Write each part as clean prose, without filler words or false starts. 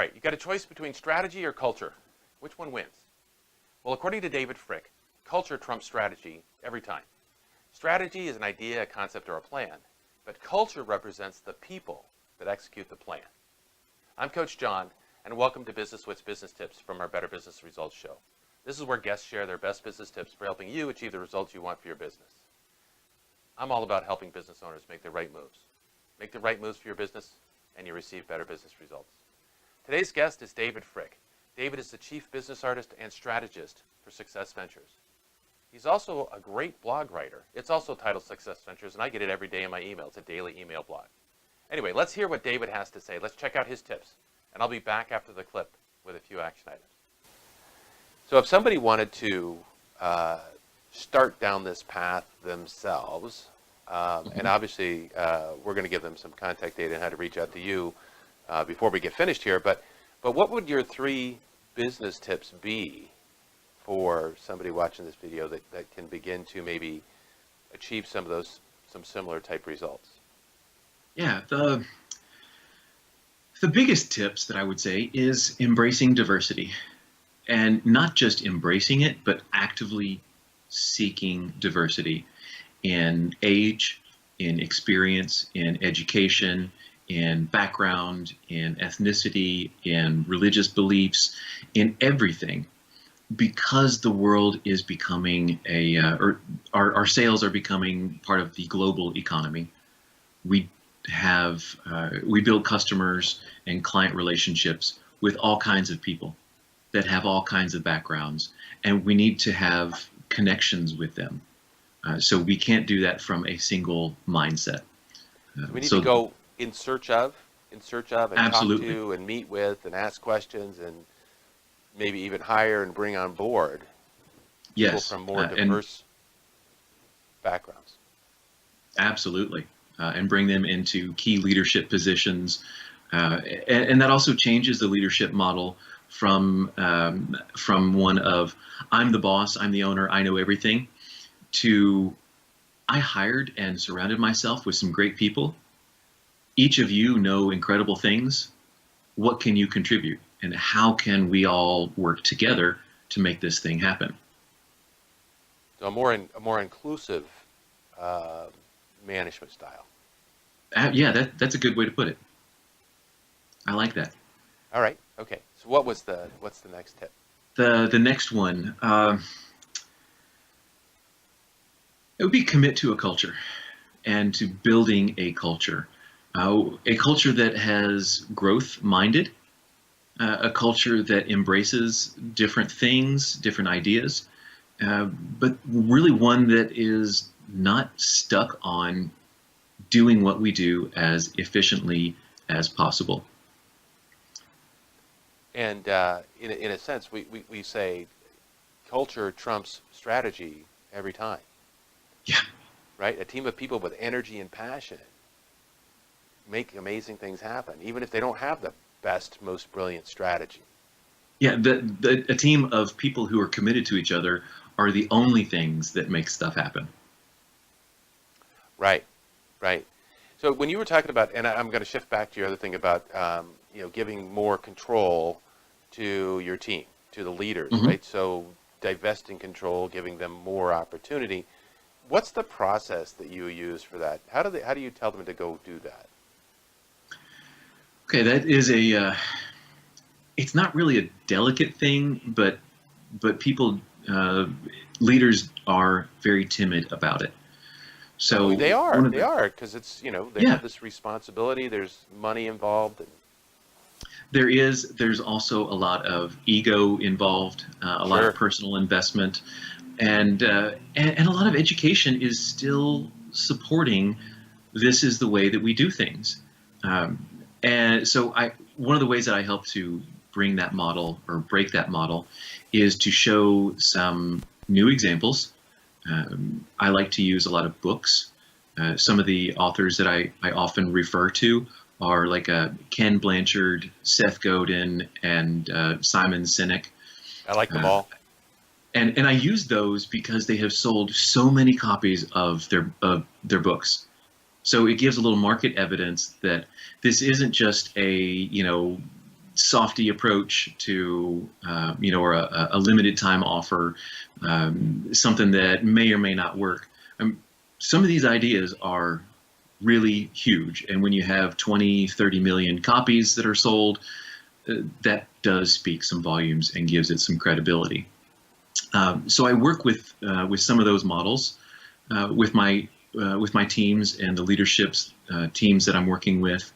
right, you got a choice between strategy or culture. Which one wins? Well, according to David Frick, culture trumps strategy every time. Strategy is an idea, a concept, or a plan, but culture represents the people that execute the plan. I'm Coach John, and welcome to Business Wits Business Tips from our Better Business Results show. This is where guests share their best business tips for helping you achieve the results you want for your business. I'm all about helping business owners make the right moves. Make the right moves for your business, and you receive better business results. Today's guest is David Frick. David is the Chief Business Artist and Strategist for Success Ventures. He's also a great blog writer. It's also titled Success Ventures, and I get it every day in my email. It's a daily email blog. Anyway, let's hear what David has to say. Let's check out his tips, and I'll be back after the clip with a few action items. So if somebody wanted to start down this path themselves, and obviously we're going to give them some contact data and how to reach out to you before we get finished here, but what would your 3 business tips be for somebody watching this video that can begin to maybe achieve some similar type results? Yeah, the biggest tips that I would say is embracing diversity, and not just embracing it, but actively seeking diversity in age, in experience, in education, in background, in ethnicity, in religious beliefs, in everything, because the world is becoming our sales are becoming part of the global economy. We build customers and client relationships with all kinds of people that have all kinds of backgrounds, and we need to have connections with them. So we can't do that from a single mindset. So we need to go in search of, and absolutely. talk to, and meet with, and ask questions, and maybe even hire and bring on board people from more diverse backgrounds. Absolutely. And bring them into key leadership positions. And that also changes the leadership model from one of, I'm the boss, I'm the owner, I know everything, to I hired and surrounded myself with some great people. Each of you know incredible things. What can you contribute? And how can we all work together to make this thing happen? So a more inclusive management style. Yeah, that's a good way to put it. I like that. All right. Okay. So what's the next tip? The next one, it would be commit to a culture and to building a culture that has growth minded, a culture that embraces different things, different ideas, but really one that is not stuck on doing what we do as efficiently as possible. And in a sense, we say culture trumps strategy every time. Yeah. Right? A team of people with energy and passion make amazing things happen, even if they don't have the best, most brilliant strategy. Yeah, a team of people who are committed to each other are the only things that make stuff happen. Right. So when you were talking about, and I'm going to shift back to your other thing about, giving more control to your team, to the leaders, Mm-hmm. right? So divesting control, giving them more opportunity. What's the process that you use for that? How do you tell them to go do that? Okay, that is it's not really a delicate thing, but people, leaders are very timid about it. So they are, because it's, they have this responsibility, there's money involved. There's also a lot of ego involved, a lot of personal investment, and a lot of education is still supporting this is the way that we do things. And so one of the ways that I help to bring that model or break that model is to show some new examples. I like to use a lot of books. Some of the authors that I often refer to are like Ken Blanchard, Seth Godin, and Simon Sinek. I like them all. And I use those because they have sold so many copies of their books. So it gives a little market evidence that this isn't just a softy approach to, or a limited time offer, something that may or may not work. Some of these ideas are really huge. And when you have 20, 30 million copies that are sold, that does speak some volumes and gives it some credibility. So I work with some of those models with my teams and the leadership's teams that I'm working with.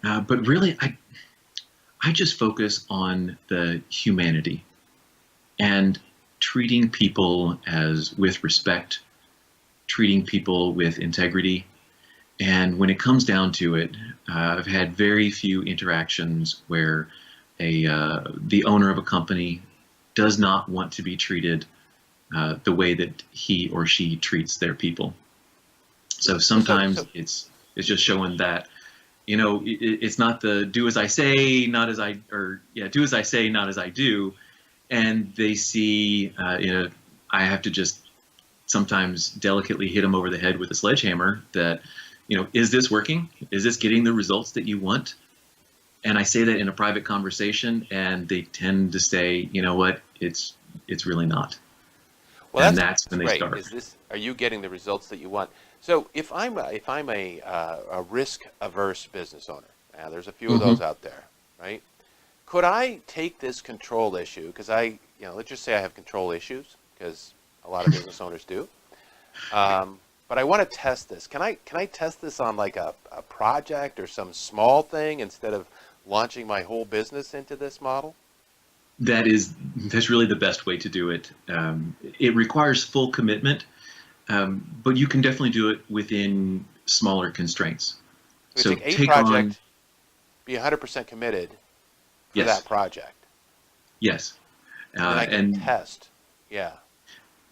But really, I just focus on the humanity and treating people with respect, treating people with integrity. And when it comes down to it, I've had very few interactions where the owner of a company does not want to be treated the way that he or she treats their people. So sometimes it's just showing that, it's not the do as I say, not as I, or yeah, do as I say, not as I do. And they see, I have to just sometimes delicately hit them over the head with a sledgehammer that, is this working? Is this getting the results that you want? And I say that in a private conversation, and they tend to say, you know what, it's really not. Well, And that's when they great. start. Are you getting the results that you want? So if I'm a risk averse business owner, and there's a few of those out there, right? Could I take this control issue, because let's just say I have control issues, because a lot of business owners do. But I want to test this. Can I test this on like a project or some small thing instead of launching my whole business into this model? That's really the best way to do it. It requires full commitment, but you can definitely do it within smaller constraints. So take a project, be 100% committed for that project. Yes. And then I can test. Yeah.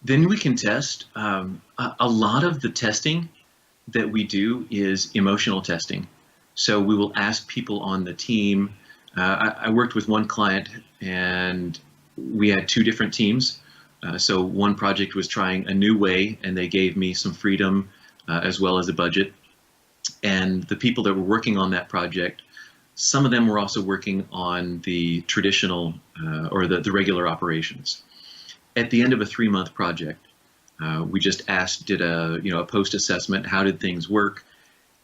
Then we can test. A lot of the testing that we do is emotional testing. So we will ask people on the team. I worked with one client, and we had two different teams. So one project was trying a new way, and they gave me some freedom as well as a budget. And the people that were working on that project, some of them were also working on the traditional or the regular operations. At the end of a 3-month project, we just did a post assessment. How did things work?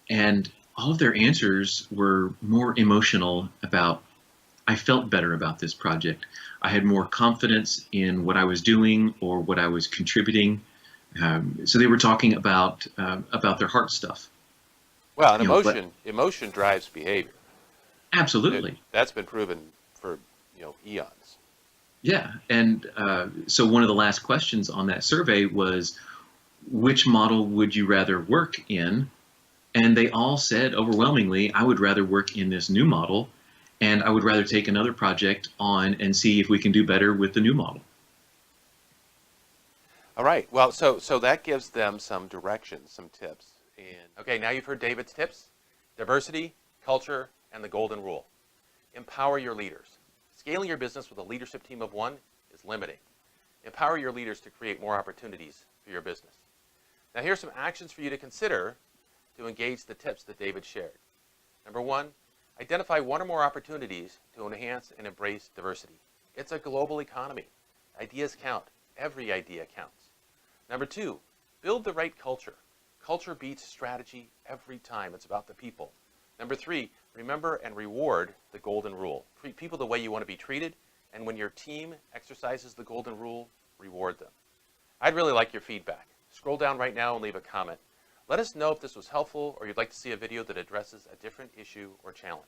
And all of their answers were more emotional about, I felt better about this project. I had more confidence in what I was doing or what I was contributing. So they were talking about their heart stuff. Well, and emotion drives behavior. Absolutely. That's been proven for eons. Yeah, and so one of the last questions on that survey was, which model would you rather work in? And they all said overwhelmingly, I would rather work in this new model, and I would rather take another project on and see if we can do better with the new model. All right. Well, so that gives them some direction, some tips. And okay, now you've heard David's tips: diversity, culture, and the golden rule. Empower your leaders. Scaling your business with a leadership team of one is limiting. Empower your leaders to create more opportunities for your business. Now here's some actions for you to consider to engage the tips that David shared. Number 1, identify one or more opportunities to enhance and embrace diversity. It's a global economy. Ideas count. Every idea counts. Number 2, build the right culture. Culture beats strategy every time. It's about the people. Number 3, remember and reward the golden rule. Treat people the way you want to be treated, and when your team exercises the golden rule, reward them. I'd really like your feedback. Scroll down right now and leave a comment. Let us know if this was helpful or you'd like to see a video that addresses a different issue or challenge.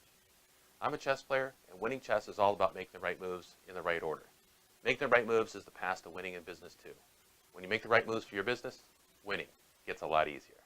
I'm a chess player, and winning chess is all about making the right moves in the right order. Making the right moves is the path to winning in business too. When you make the right moves for your business, winning gets a lot easier.